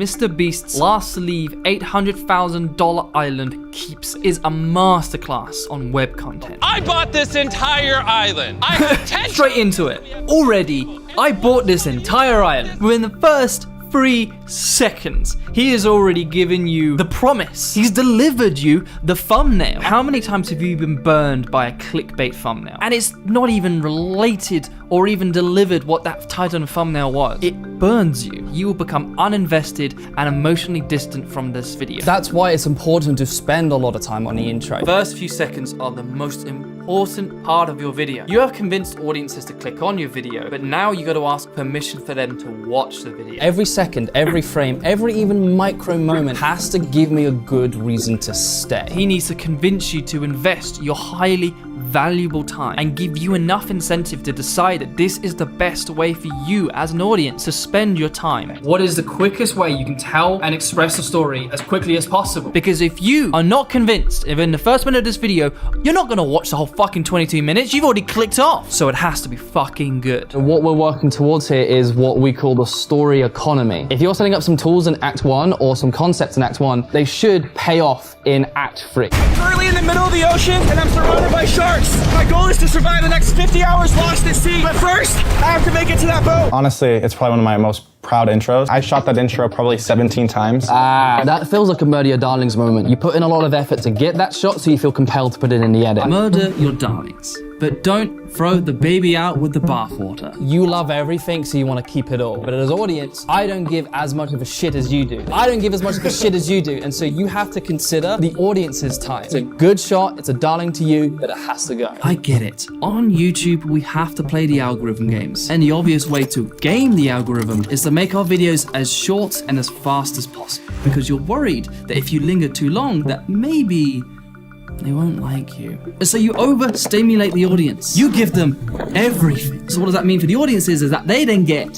Mrbeast's Last Leave $800,000 Island Keeps is a masterclass on web content. I bought this entire island. I'm Straight into it. Already, I bought this entire island. Within the first 3 seconds, he has already given you the promise. He's delivered you the thumbnail. How many times have you been burned by a clickbait thumbnail? And it's not even related or even delivered what that title and thumbnail was. It burns you. You will become uninvested and emotionally distant from this video. That's why it's important to spend a lot of time on the intro. First few seconds are the most important part of your video. You have convinced audiences to click on your video, but now you got to ask permission for them to watch the video. Every second, every frame, every even micro moment has to give me a good reason to stay. He needs to convince you to invest your highly valuable time and give you enough incentive to decide that this is the best way for you as an audience to spend your time. What is the quickest way you can tell and express a story as quickly as possible? Because if you are not convinced, if in the first minute of this video, you're not gonna watch the whole fucking 22 minutes, you've already clicked off. So it has to be fucking good. And what we're working towards here is what we call the story economy. If you're setting up some tools in Act 1 or some concepts in Act 1, they should pay off in Act 3. I'm currently in the middle of the ocean and I'm surrounded by sharks. My goal is to survive the next 50 hours lost at sea. But first, I have to make it to that boat. Honestly, it's probably one of my most proud intros. I shot that intro probably 17 times. That feels like a murder your darlings moment. You put in a lot of effort to get that shot, so you feel compelled to put it in the edit. Murder your darlings, but don't throw the baby out with the bathwater. You love everything, so you want to keep it all. But as an audience, I don't give as much of a shit as you do. I don't give as much of a shit as you do. And so you have to consider the audience's time. It's a good shot, it's a darling to you, but it has to go. I get it. On YouTube, we have to play the algorithm games. And the obvious way to game the algorithm is to make our videos as short and as fast as possible. Because you're worried that if you linger too long, that maybe they won't like you. So you overstimulate the audience. You give them everything. So what does that mean for the audiences is that they then get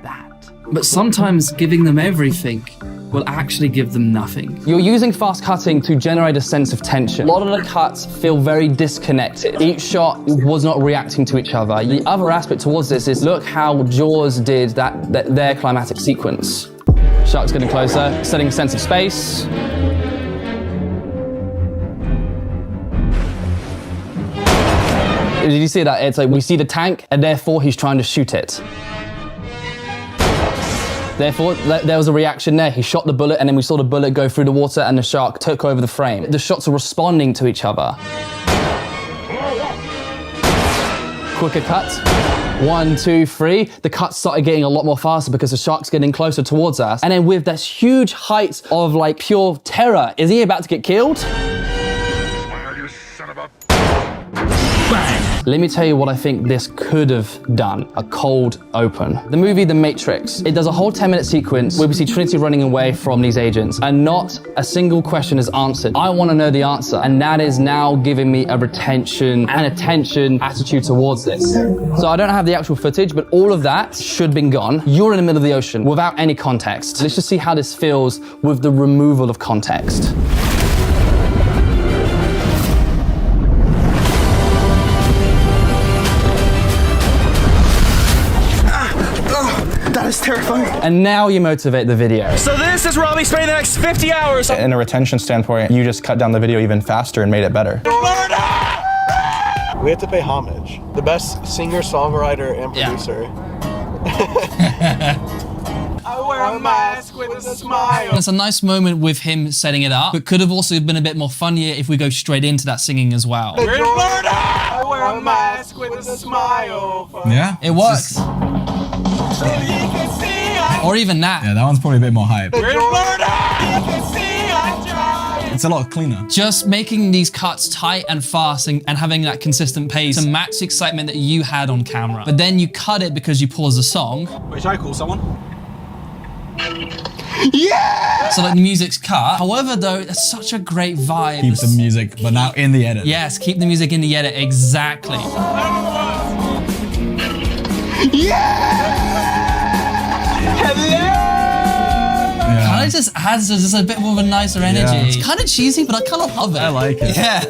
that. But sometimes giving them everything will actually give them nothing. You're using fast cutting to generate a sense of tension. A lot of the cuts feel very disconnected. Each shot was not reacting to each other. The other aspect towards this is look how Jaws did their climatic sequence. Shark's getting closer, setting a sense of space. Did you see that? It's like we see the tank and therefore he's trying to shoot it. Therefore, there was a reaction there. He shot the bullet and then we saw the bullet go through the water and the shark took over the frame. The shots are responding to each other. Quicker cut. 1, 2, 3. The cuts started getting a lot more faster because the shark's getting closer towards us. And then with this huge height of like pure terror, is he about to get killed? Bang! Let me tell you what I think this could have done. A cold open. The movie The Matrix. It does a whole 10-minute sequence where we see Trinity running away from these agents and not a single question is answered. I want to know the answer. And that is now giving me a retention and attention attitude towards this. So I don't have the actual footage, but all of that should have been gone. You're in the middle of the ocean without any context. Let's just see how this feels with the removal of context. That is terrifying. And now you motivate the video. So this is where I'll be spending the next 50 hours. In a retention standpoint, you just cut down the video even faster and made it better. We have to pay homage. The best singer, songwriter, and producer. I wear a mask with a smile. It's a nice moment with him setting it up, but could have also been a bit more funnier if we go straight into that singing as well. I wear a mask with a smile. Yeah, It works. Or even that. Yeah, that one's probably a bit more hype. We're in Florida. You can see I'm trying. It's a lot cleaner. Just making these cuts tight and fast and having that consistent pace to match the excitement that you had on camera. But then you cut it because you pause the song. Wait, should I call someone? Yeah! So like the music's cut. However though, it's such a great vibe. Keep the music, but now in the edit. Yes, keep the music in the edit, exactly. Yeah! Hello! Kind of just adds just a bit more of a nicer energy. Yeah. It's kind of cheesy, but I kind of love it. I like it. Yeah.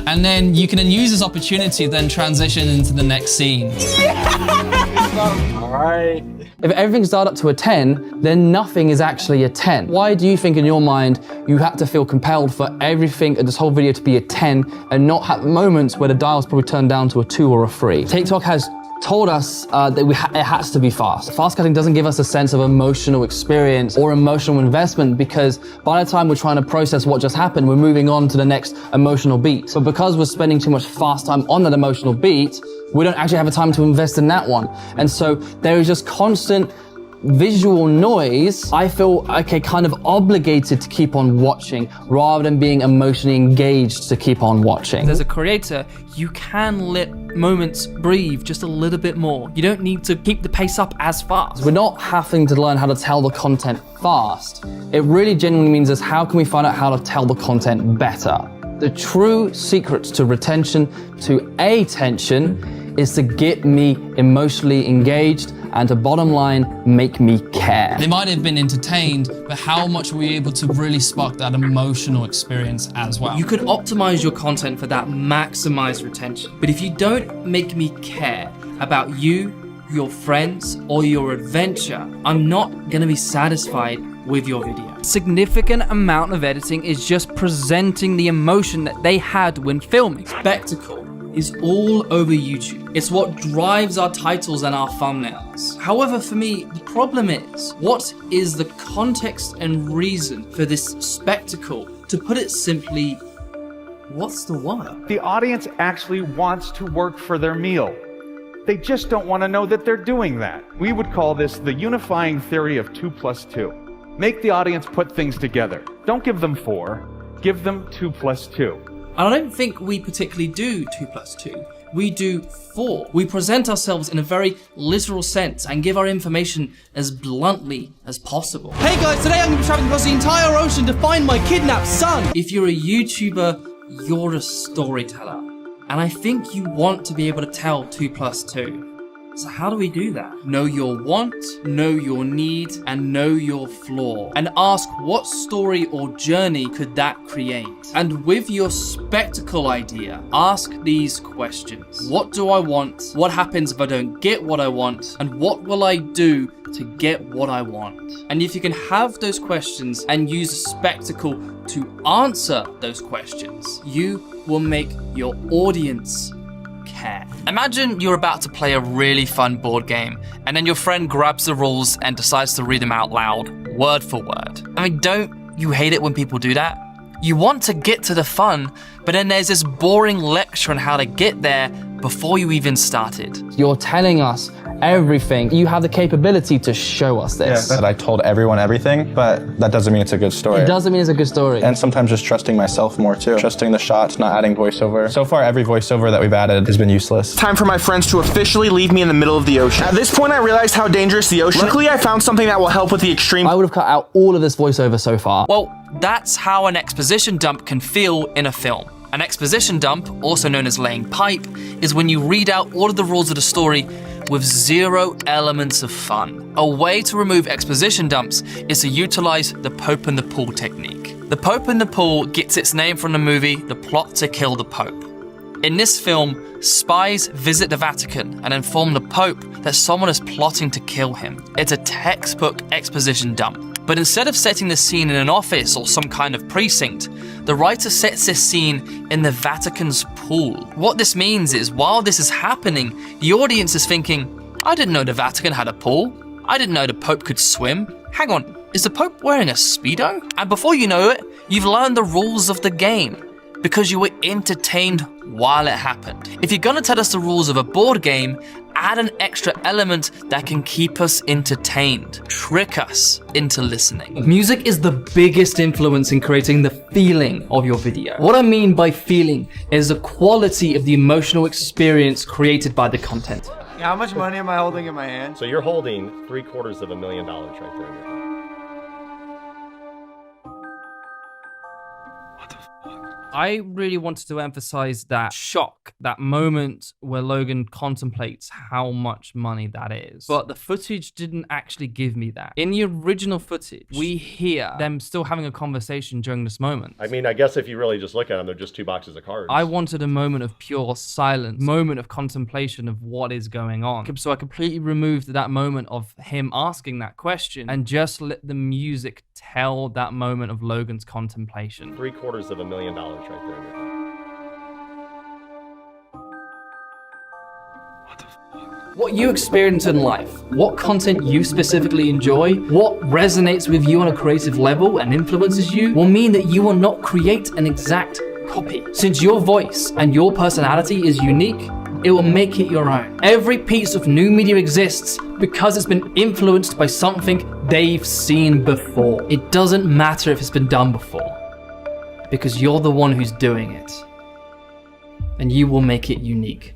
And then you can use this opportunity to then transition into the next scene. All right. If everything's dialed up to a 10, then nothing is actually a 10. Why do you think in your mind you have to feel compelled for everything in this whole video to be a 10 and not have moments where the dial's probably turned down to a 2 or a 3? TikTok has told us that it has to be fast. Fast cutting doesn't give us a sense of emotional experience or emotional investment, because by the time we're trying to process what just happened, we're moving on to the next emotional beat. So because we're spending too much fast time on that emotional beat, we don't actually have a time to invest in that one. And so there is just constant visual noise. I feel, okay, kind of obligated to keep on watching rather than being emotionally engaged to keep on watching. As a creator, you can let moments breathe just a little bit more. You don't need to keep the pace up as fast. We're not having to learn how to tell the content fast. It really genuinely means is how can we find out how to tell the content better? The true secret to retention, to attention, is to get me emotionally engaged and to bottom line, make me care. They might have been entertained, but how much were we able to really spark that emotional experience as well? You could optimize your content for that maximized retention. But if you don't make me care about you, your friends, or your adventure, I'm not gonna be satisfied with your video. Significant amount of editing is just presenting the emotion that they had when filming. Spectacle is all over YouTube. It's what drives our titles and our thumbnails. However, for me, the problem is, what is the context and reason for this spectacle? To put it simply, what's the what? The audience actually wants to work for their meal. They just don't want to know that they're doing that. We would call this the unifying theory of 2 + 2. Make the audience put things together. Don't give them 4, give them 2 + 2. And I don't think we particularly do 2 + 2. We do 4. We present ourselves in a very literal sense and give our information as bluntly as possible. Hey guys, today I'm going to be traveling across the entire ocean to find my kidnapped son. If you're a YouTuber, you're a storyteller. And I think you want to be able to tell 2 + 2. So how do we do that? Know your want, know your need, and know your flaw. And ask what story or journey could that create? And with your spectacle idea, ask these questions. What do I want? What happens if I don't get what I want? And what will I do to get what I want? And if you can have those questions and use a spectacle to answer those questions, you will make your audience care. Imagine you're about to play a really fun board game, and then your friend grabs the rules and decides to read them out loud, word for word. I mean, don't you hate it when people do that? You want to get to the fun, but then there's this boring lecture on how to get there before you even started. You're telling us everything. You have the capability to show us this. That I told everyone everything, but that doesn't mean it's a good story. It doesn't mean it's a good story. And sometimes just trusting myself more too. Trusting the shots, not adding voiceover. So far, every voiceover that we've added has been useless. Time for my friends to officially leave me in the middle of the ocean. At this point, I realized how dangerous the ocean is. Luckily, I found something that will help with the extreme. I would have cut out all of this voiceover so far. Well, that's how an exposition dump can feel in a film. An exposition dump, also known as laying pipe, is when you read out all of the rules of the story with 0 elements of fun. A way to remove exposition dumps is to utilize the Pope and the Pool technique. The Pope and the Pool gets its name from the movie The Plot to Kill the Pope. In this film, spies visit the Vatican and inform the Pope that someone is plotting to kill him. It's a textbook exposition dump. But instead of setting the scene in an office or some kind of precinct, the writer sets this scene in the Vatican's pool. What this means is, while this is happening, the audience is thinking, I didn't know the Vatican had a pool. I didn't know the Pope could swim. Hang on, is the Pope wearing a Speedo? And before you know it, you've learned the rules of the game because you were entertained while it happened. If you're gonna tell us the rules of a board game, add an extra element that can keep us entertained, trick us into listening. Music is the biggest influence in creating the feeling of your video. What I mean by feeling is the quality of the emotional experience created by the content. How much money am I holding in my hand? So you're holding $750,000 right there in your hand. I really wanted to emphasize that shock, that moment where Logan contemplates how much money that is. But the footage didn't actually give me that. In the original footage, we hear them still having a conversation during this moment. I mean, I guess if you really just look at them, they're just 2 boxes of cards. I wanted a moment of pure silence, moment of contemplation of what is going on. So I completely removed that moment of him asking that question and just let the music tell that moment of Logan's contemplation. $750,000 right there in your hand. What you experience in life, what content you specifically enjoy, what resonates with you on a creative level and influences you, will mean that you will not create an exact copy. Since your voice and your personality is unique, it will make it your own. Every piece of new media exists because it's been influenced by something they've seen before. It doesn't matter if it's been done before, because you're the one who's doing it, and you will make it unique.